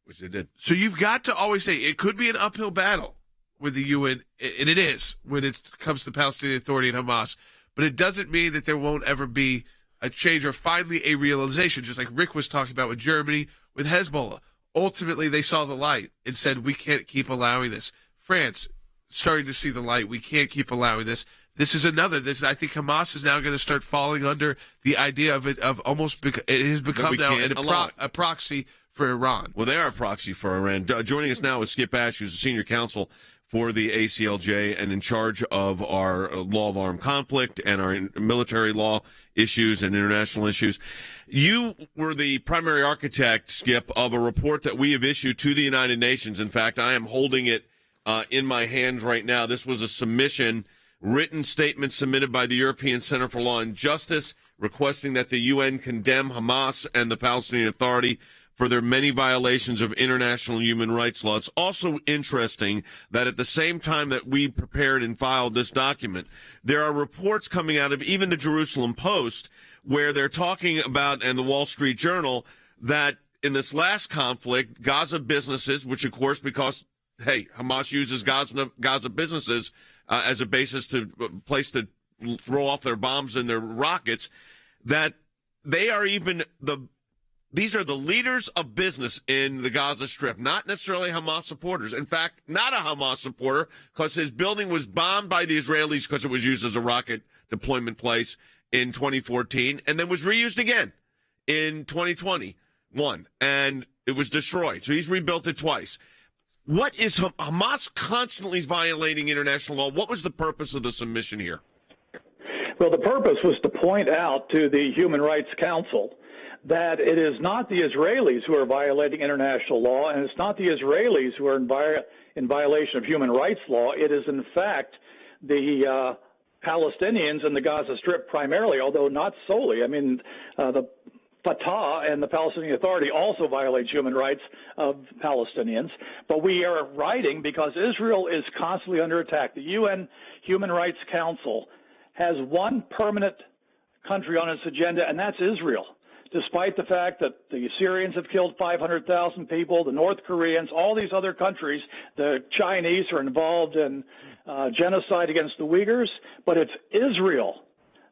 [SPEAKER 3] Which they did.
[SPEAKER 1] So you've got to always say it could be an uphill battle with the UN, and it is when it comes to the Palestinian Authority and Hamas. But it doesn't mean that there won't ever be a change or finally a realization, just like Rick was talking about with Germany, with Hezbollah. Ultimately, they saw the light and said, we can't keep allowing this. France, starting to see the light. We can't keep allowing this. This is another. I think Hamas is now going to start falling under the idea of it, of almost, it has become now a proxy for Iran.
[SPEAKER 3] Well, they are a proxy for Iran. Joining us now is Skip Ash, who's the senior counsel for the ACLJ and in charge of our law of armed conflict and our military law issues and international issues. You were the primary architect, Skip, of a report that we have issued to the United Nations. In fact, I am holding it in my hands right now. This was a submission, written statement submitted by the European Center for Law and Justice, requesting that the UN condemn Hamas and the Palestinian Authority for their many violations of international human rights law. It's also interesting that at the same time that we prepared and filed this document, there are reports coming out of even the Jerusalem Post where they're talking about, and the Wall Street Journal, that in this last conflict, Gaza businesses, which of course, because, hey, Hamas uses Gaza businesses as a place to throw off their bombs and their rockets, that they are these are the leaders of business in the Gaza Strip, not necessarily Hamas supporters. In fact, not a Hamas supporter, because his building was bombed by the Israelis because it was used as a rocket deployment place in 2014, and then was reused again in 2021, and it was destroyed. So he's rebuilt it twice. What is Hamas constantly violating international law? What was the purpose of the submission here?
[SPEAKER 12] Well, the purpose was to point out to the Human Rights Council that it is not the Israelis who are violating international law, and it's not the Israelis who are in violation of human rights law. It is, in fact, the Palestinians in the Gaza Strip primarily, although not solely. I mean, the Fatah and the Palestinian Authority also violates human rights of Palestinians. But we are writing because Israel is constantly under attack. The UN Human Rights Council has one permanent country on its agenda, and that's Israel. Despite the fact that the Syrians have killed 500,000 people, the North Koreans, all these other countries, the Chinese are involved in genocide against the Uyghurs, but it's Israel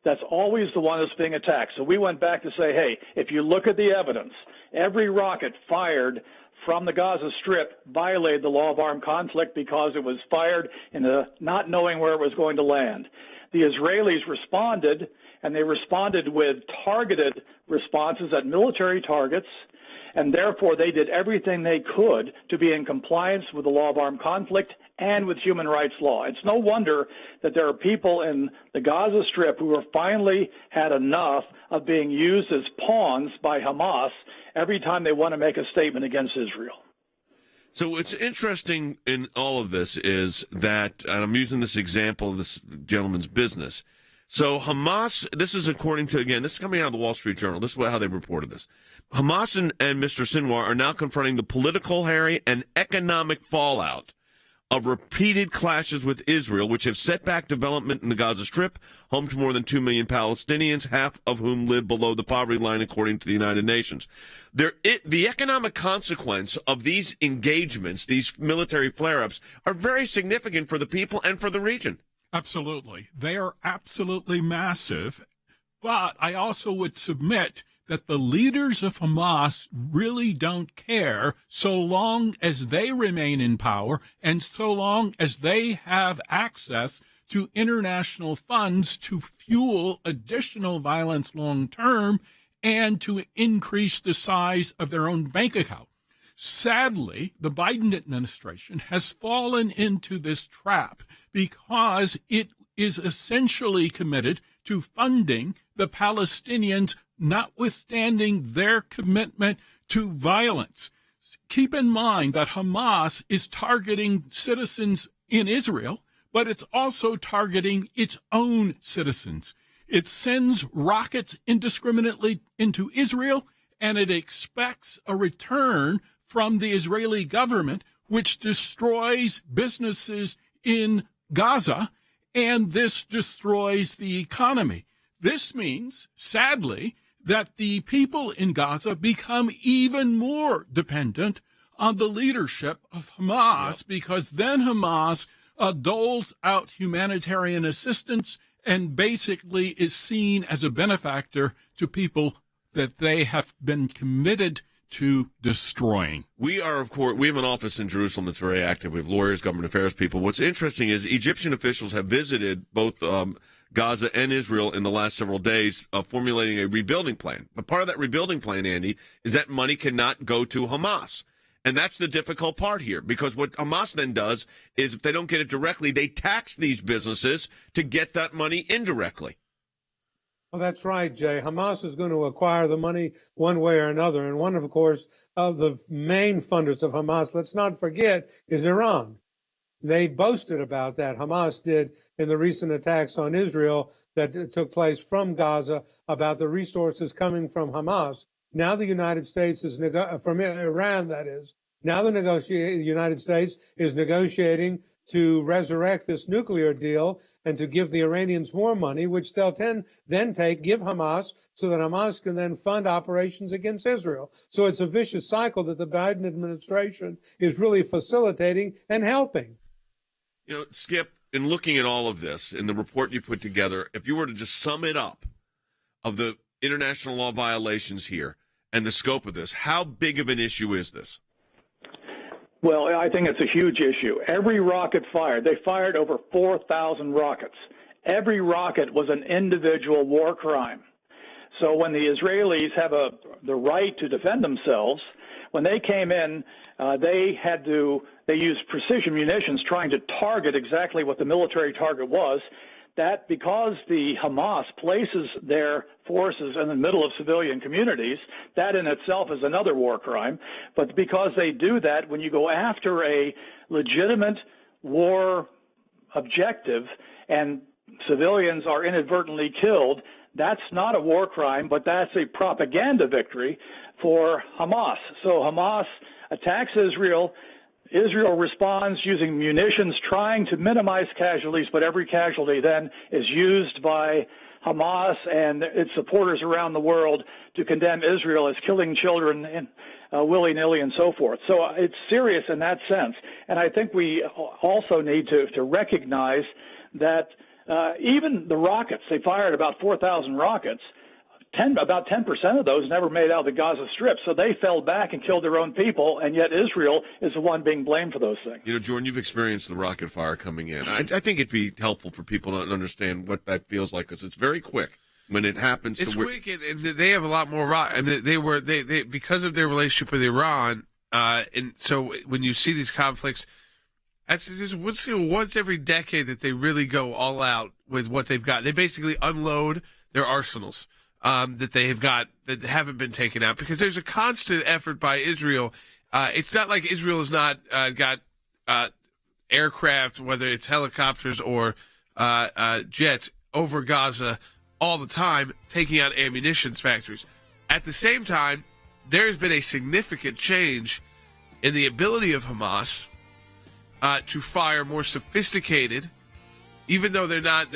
[SPEAKER 12] that's always the one that's being attacked. So we went back to say, hey, if you look at the evidence, every rocket fired from the Gaza Strip violated the law of armed conflict because it was fired in not knowing where it was going to land. The Israelis responded, and they responded with targeted responses at military targets, and therefore they did everything they could to be in compliance with the law of armed conflict and with human rights law. It's no wonder that there are people in the Gaza Strip who have finally had enough of being used as pawns by Hamas every time they want to make a statement against Israel.
[SPEAKER 3] So what's interesting in all of this is that, and I'm using this example of this gentleman's business. So Hamas, this is according to, again, this is coming out of the Wall Street Journal. This is how they reported this. Hamas and Mr. Sinwar are now confronting the political, Harry, and economic fallout of repeated clashes with Israel, which have set back development in the Gaza Strip, home to more than 2 million Palestinians, half of whom live below the poverty line, according to the United Nations. The economic consequence of these engagements, these military flare-ups, are very significant for the people and for the region.
[SPEAKER 10] Absolutely. They are absolutely massive. But I also would submit that the leaders of Hamas really don't care so long as they remain in power and so long as they have access to international funds to fuel additional violence long term and to increase the size of their own bank account. Sadly, the Biden administration has fallen into this trap because it is essentially committed to funding the Palestinians, notwithstanding their commitment to violence. Keep in mind that Hamas is targeting citizens in Israel, but it's also targeting its own citizens. It sends rockets indiscriminately into Israel, and it expects a return from the Israeli government, which destroys businesses in Gaza, and this destroys the economy. This means, sadly, that the people in Gaza become even more dependent on the leadership of Hamas, because then Hamas doles out humanitarian assistance and basically is seen as a benefactor to people that they have been committed to destroying.
[SPEAKER 3] We are, of course, we have an office in Jerusalem that's very active. We have lawyers, government affairs people. What's interesting is Egyptian officials have visited both Gaza and Israel in the last several days, formulating a rebuilding plan. But part of that rebuilding plan, Andy, is that money cannot go to Hamas. And that's the difficult part here, because what Hamas then does is if they don't get it directly, they tax these businesses to get that money indirectly.
[SPEAKER 4] Well, that's right, Jay. Hamas is going to acquire the money one way or another. And one, of course, of the main funders of Hamas, let's not forget, is Iran. They boasted about that. Hamas did in the recent attacks on Israel that took place from Gaza about the resources coming from Hamas. Now the United States is from Iran, that is. Now the United States is negotiating to resurrect this nuclear deal and to give the Iranians more money, which they'll give Hamas, so that Hamas can then fund operations against Israel. So it's a vicious cycle that the Biden administration is really facilitating and helping.
[SPEAKER 3] You know, Skip, in looking at all of this, in the report you put together, if you were to just sum it up of the international law violations here and the scope of this, how big of an issue is this?
[SPEAKER 12] Well, I think it's a huge issue. Every rocket fired, they fired over 4,000 rockets. Every rocket was an individual war crime. So when the Israelis have the right to defend themselves, when they came in, they used precision munitions trying to target exactly what the military target was. That because the Hamas places their forces in the middle of civilian communities, that in itself is another war crime. But because they do that, when you go after a legitimate war objective and civilians are inadvertently killed, that's not a war crime, but that's a propaganda victory for Hamas. So Hamas attacks Israel. Israel responds using munitions, trying to minimize casualties, but every casualty then is used by Hamas and its supporters around the world to condemn Israel as killing children willy-nilly and so forth. So it's serious in that sense. And I think we also need to recognize that even the rockets, they fired about 4,000 rockets, about 10% of those never made out of the Gaza Strip. So they fell back and killed their own people, and yet Israel is the one being blamed for those things.
[SPEAKER 3] You know, Jordan, you've experienced the rocket fire coming in. I think it'd be helpful for people to understand what that feels like, because it's very quick when it happens.
[SPEAKER 1] It's quick, and they have a lot more and they because of their relationship with Iran, and so when you see these conflicts, that's just once every decade that they really go all out with what they've got. They basically unload their arsenals that they have got that haven't been taken out, because there's a constant effort by Israel. It's not like Israel has not got aircraft, whether it's helicopters or jets, over Gaza all the time, taking out ammunition factories. At the same time, there's been a significant change in the ability of Hamas to fire more sophisticated, even though they're not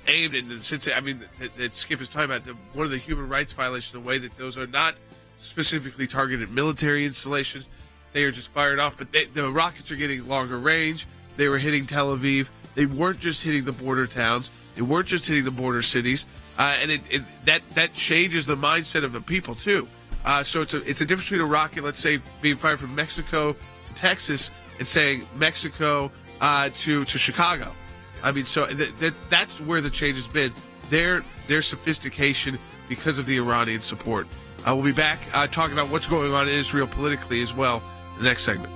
[SPEAKER 1] aimed in the sense. I mean, that Skip is talking about one of the human rights violations, the way that those are not specifically targeted military installations. They are just fired off, but the rockets are getting longer range. They were hitting Tel Aviv. They weren't just hitting the border towns. They weren't just hitting the border cities, and that changes the mindset of the people too. So it's a difference between a rocket, let's say, being fired from Mexico to Texas, and saying Mexico to Chicago. I mean, so that's where the change has been. Their sophistication because of the Iranian support. We'll be back talking about what's going on in Israel politically as well in the next segment.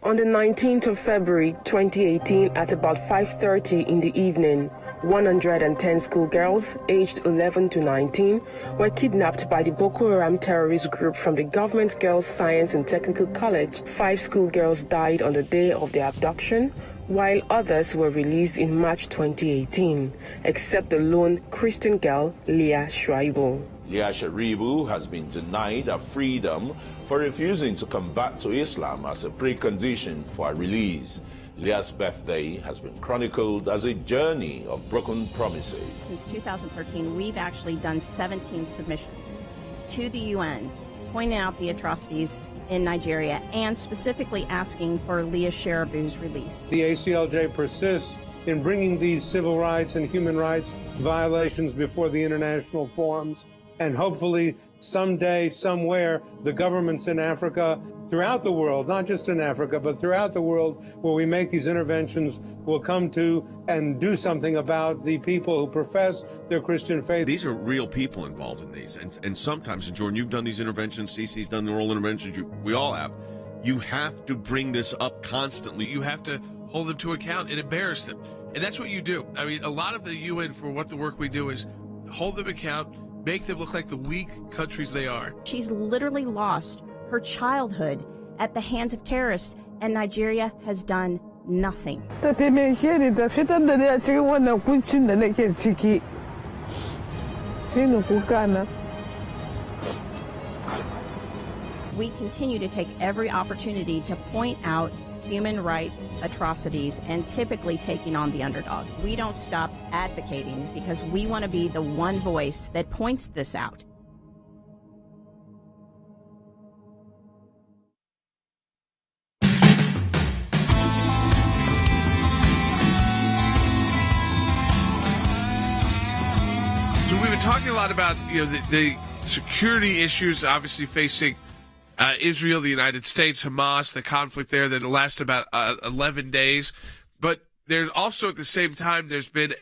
[SPEAKER 5] On the 19th of February 2018 at about 5:30 in the evening, 110 schoolgirls aged 11 to 19 were kidnapped by the Boko Haram terrorist group from the government Girls Science and Technical College. 5 schoolgirls died on the day of their abduction, while others were released in March 2018, except the lone Christian girl, Leah Sharibu.
[SPEAKER 6] Leah Sharibu has been denied her freedom for refusing to come back to Islam as a precondition for her release. Leah's birthday has been chronicled as a journey of broken promises.
[SPEAKER 7] Since 2013, we've actually done 17 submissions to the UN, pointing out the atrocities in Nigeria and specifically asking for Leah Sharibu's release.
[SPEAKER 4] The ACLJ persists in bringing these civil rights and human rights violations before the international forums, and hopefully someday, somewhere, the governments in Africa, throughout the world, not just in Africa, but throughout the world, where we make these interventions, will come to and do something about the people who profess their Christian faith.
[SPEAKER 3] These are real people involved in these. And sometimes, and Jordan, you've done these interventions, Cece's done the oral interventions, we all have. You have to bring this up constantly.
[SPEAKER 1] You have to hold them to account and embarrass them. And that's what you do. I mean, a lot of the UN, for what the work we do, is hold them account, make them look like the weak countries they are.
[SPEAKER 7] She's literally lost her childhood at the hands of terrorists, and Nigeria has done nothing. We continue to take every opportunity to point out human rights atrocities and typically taking on the underdogs. We don't stop advocating because we want to be the one voice that points this out.
[SPEAKER 1] talking a lot about the security issues obviously facing Israel, the United States, Hamas, the conflict there that lasts about 11 days. But there's also at the same time there's been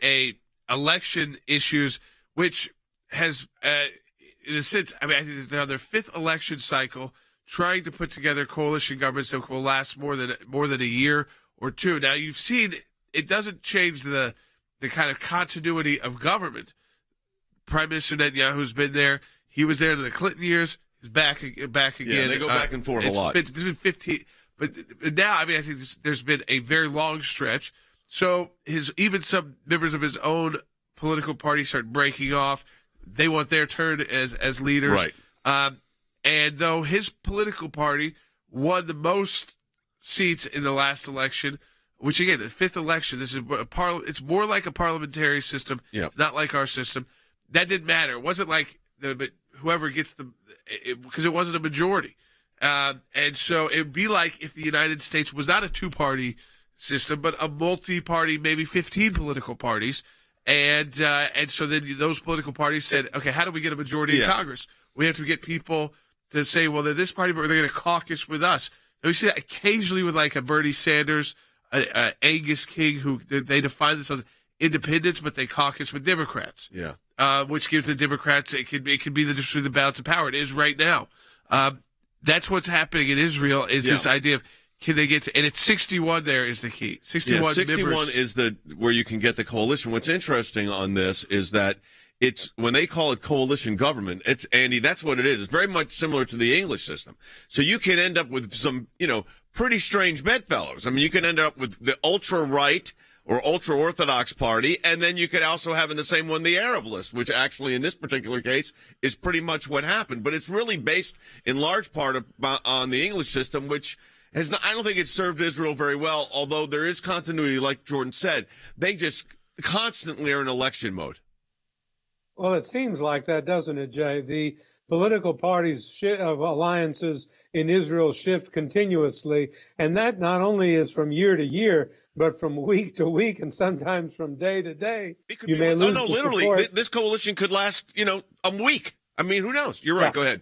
[SPEAKER 1] election issues, which has, in a sense, I think it's now their fifth election cycle, trying to put together coalition governments that will last more than a year or two. Now you've seen it doesn't change the kind of continuity of government. Prime Minister Netanyahu's been there. He was there in the Clinton years. He's back again.
[SPEAKER 3] Yeah, they go back and forth a lot.
[SPEAKER 1] It's been 15, but now I think there's been a very long stretch. So even some members of his own political party start breaking off. They want their turn as leaders.
[SPEAKER 3] Right.
[SPEAKER 1] And though his political party won the most seats in the last election, which again, the fifth election, this is it's more like a parliamentary system.
[SPEAKER 3] Yeah.
[SPEAKER 1] It's not like our system. That didn't matter. It wasn't like but whoever gets because it wasn't a majority. And so it'd be like if the United States was not a two-party system, but a multi-party, maybe 15 political parties. And so then those political parties said, okay, how do we get a majority in Congress? We have to get people to say, well, they're this party, but they're going to caucus with us. And we see that occasionally with like a Bernie Sanders, Angus King, who they define themselves as independents, but they caucus with Democrats.
[SPEAKER 3] Yeah.
[SPEAKER 1] Which gives the Democrats, it could be the difference between the balance of power. It is right now. That's what's happening in Israel is this idea of can they get to, and it's 61 there is the key. 61
[SPEAKER 3] 61 is where you can get the coalition. What's interesting on this is that it's when they call it coalition government, it's Andy, that's what it is. It's very much similar to the English system. So you can end up with some, pretty strange bedfellows. I mean, you can end up with the ultra right or ultra-Orthodox party, and then you could also have in the same one the Arab list, which actually in this particular case is pretty much what happened. But it's really based in large part on the English system, which has not, I don't think it's served Israel very well, although there is continuity, like Jordan said. They just constantly are in election mode.
[SPEAKER 4] Well, it seems like that, doesn't it, Jay? The political parties of alliances in Israel shift continuously, and that not only is from year to year, but from week to week and sometimes from day to day. You may lose
[SPEAKER 3] literally,
[SPEAKER 4] support.
[SPEAKER 3] This coalition could last, a week. I mean, who knows? You're right. Go ahead.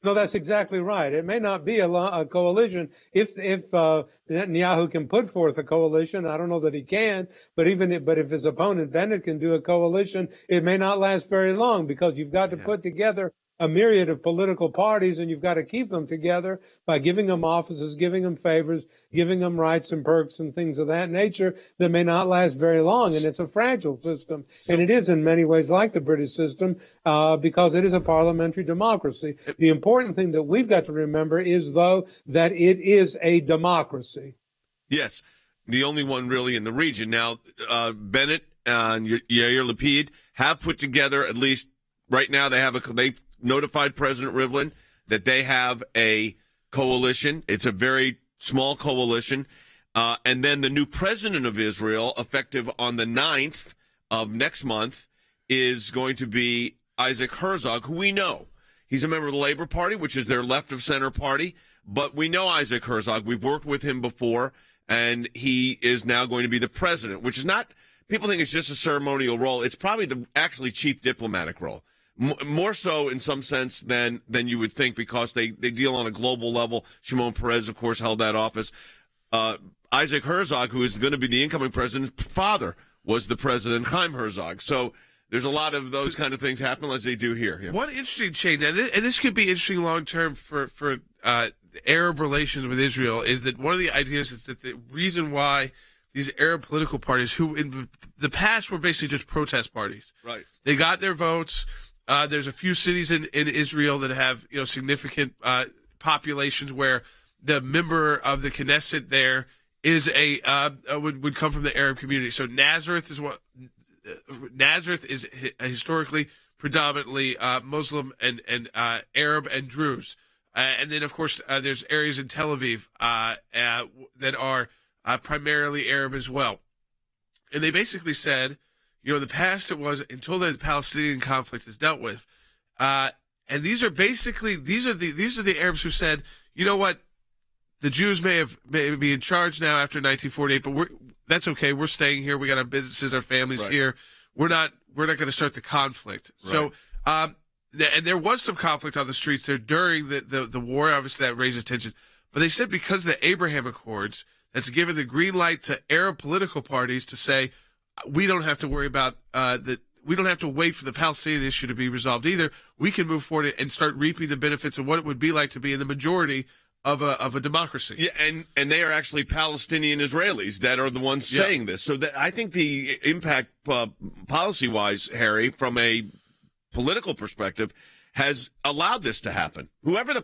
[SPEAKER 4] No, that's exactly right. It may not be a coalition if Netanyahu can put forth a coalition. I don't know that he can, but if his opponent Bennett can do a coalition, it may not last very long because you've got to put together a myriad of political parties, and you've got to keep them together by giving them offices, giving them favors, giving them rights and perks and things of that nature that may not last very long. And it's a fragile system. And it is in many ways like the British system because it is a parliamentary democracy. The important thing that we've got to remember is, though, that it is a democracy.
[SPEAKER 3] Yes, the only one really in the region. Now, Bennett and Yair Lapid have put together, at least right now, they've notified President Rivlin that they have a coalition. It's a very small coalition. And then the new president of Israel, effective on the 9th of next month, is going to be Isaac Herzog, who we know. He's a member of the Labor Party, which is their left of center party. But we know Isaac Herzog. We've worked with him before, and he is now going to be the president, which is not, people think it's just a ceremonial role. It's probably the actually chief diplomatic role. More so in some sense than you would think because they deal on a global level. Shimon Peres, of course, held that office. Isaac Herzog, who is going to be the incoming president's father, was the president, Chaim Herzog. So there's a lot of those kind of things happen as they do here. Yeah.
[SPEAKER 1] One interesting change, and this could be interesting long-term for Arab relations with Israel, is that one of the ideas is that the reason why these Arab political parties, who in the past were basically just protest parties,
[SPEAKER 3] right? They
[SPEAKER 1] got their votes. There's a few cities in Israel that have significant populations where the member of the Knesset there is would come from the Arab community. So Nazareth is historically predominantly Muslim and Arab and Druze, and then of course there's areas in Tel Aviv that are primarily Arab as well. And they basically said, in the past it was until the Palestinian conflict is dealt with, and these are the Arabs who said, you know what, the Jews may be in charge now after 1948, but that's okay. We're staying here. We got our businesses, our families here. We're not going to start the conflict. Right. So, and there was some conflict on the streets there during the war. Obviously, that raises tension. But they said because of the Abraham Accords, that's given the green light to Arab political parties to say, we don't have to worry about we don't have to wait for the Palestinian issue to be resolved either. We can move forward and start reaping the benefits of what it would be like to be in the majority of a democracy.
[SPEAKER 3] Yeah, and they are actually Palestinian Israelis that are the ones saying this. So I think the impact policy-wise, Harry, from a political perspective, has allowed this to happen. Whoever the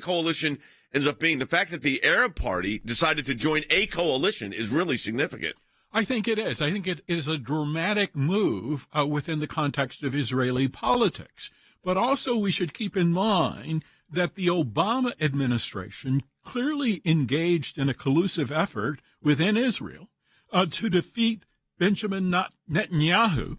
[SPEAKER 3] coalition ends up being, the fact that the Arab Party decided to join a coalition is really significant.
[SPEAKER 10] I think it is. I think it is a dramatic move within the context of Israeli politics. But also we should keep in mind that the Obama administration clearly engaged in a collusive effort within Israel to defeat Benjamin Netanyahu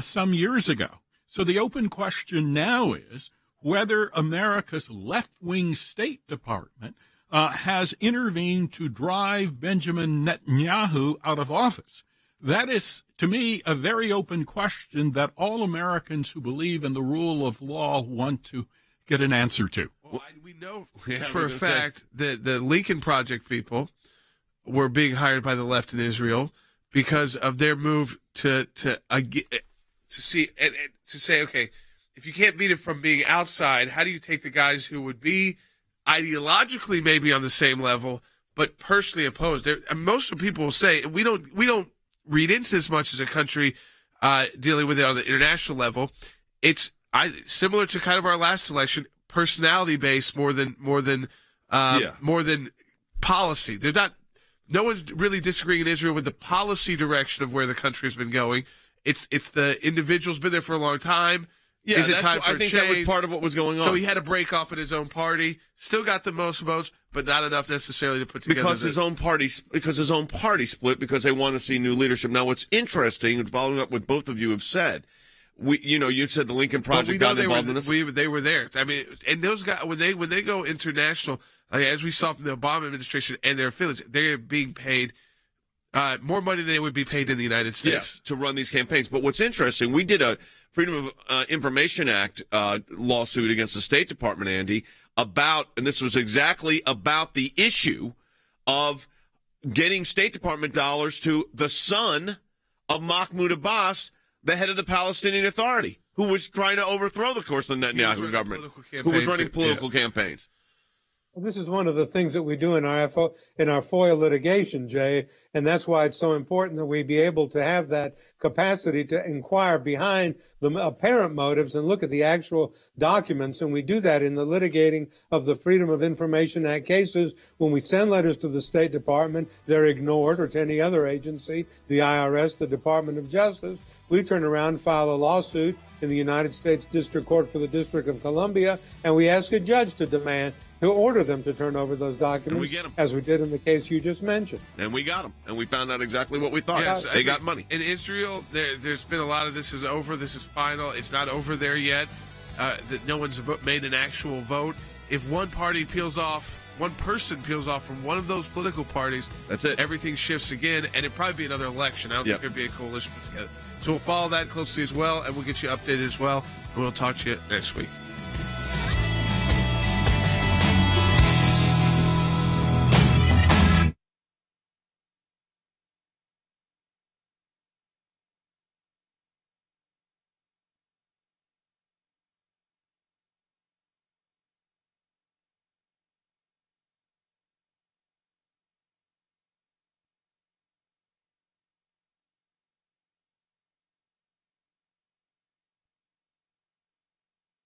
[SPEAKER 10] some years ago. So the open question now is whether America's left-wing State Department has intervened to drive Benjamin Netanyahu out of office. That is, to me, a very open question that all Americans who believe in the rule of law want to get an answer to.
[SPEAKER 1] Well, we know for a fact that the Lincoln Project people were being hired by the left in Israel because of their move to say, okay, if you can't beat it from being outside, how do you take the guys who would be ideologically maybe on the same level, but personally opposed? Most of the people will say we don't read into this much as a country dealing with it on the international level. It's similar to kind of our last election, personality based more than policy. No one's really disagreeing in Israel with the policy direction of where the country has been going. It's the individual's been there for a long time.
[SPEAKER 3] Yeah,
[SPEAKER 1] is it time for
[SPEAKER 3] I think
[SPEAKER 1] change?
[SPEAKER 3] that was part of what was going on.
[SPEAKER 1] So he had to break off in his own party. Still got the most votes, but not enough necessarily to put together.
[SPEAKER 3] Because his own party split because they want to see new leadership. Now, what's interesting, and following up what both of you have said, you said the Lincoln Project got involved in this.
[SPEAKER 1] They were there. I mean, and those guys when they go international, as we saw from the Obama administration and their affiliates, they're being paid more money than they would be paid in the United States
[SPEAKER 3] to run these campaigns. But what's interesting, we did a Freedom of Information Act lawsuit against the State Department, Andy, and this was exactly about the issue of getting State Department dollars to the son of Mahmoud Abbas, the head of the Palestinian Authority, who was trying to overthrow the course of the Netanyahu government, who was running political campaigns.
[SPEAKER 4] Well, this is one of the things that we do in our FOIA litigation, Jay, and that's why it's so important that we be able to have that capacity to inquire behind the apparent motives and look at the actual documents. And we do that in the litigating of the Freedom of Information Act cases. When we send letters to the State Department, they're ignored, or to any other agency, the IRS, the Department of Justice. We turn around and file a lawsuit in the United States District Court for the District of Columbia, and we ask a judge to order them to turn over those documents,
[SPEAKER 3] and we get them,
[SPEAKER 4] as we did in the case you just mentioned.
[SPEAKER 3] And we got them, and we found out exactly what we thought.
[SPEAKER 1] Yes,
[SPEAKER 3] they got money.
[SPEAKER 1] In Israel, there's been a lot of this is over, this is final. It's not over there yet. That no one's made an actual vote. If one person peels off from one of those political parties,
[SPEAKER 3] that's it.
[SPEAKER 1] Everything shifts again, and it'd probably be another election. I don't think there'd be a coalition put together. So we'll follow that closely as well, and we'll get you updated as well, and we'll talk to you next week.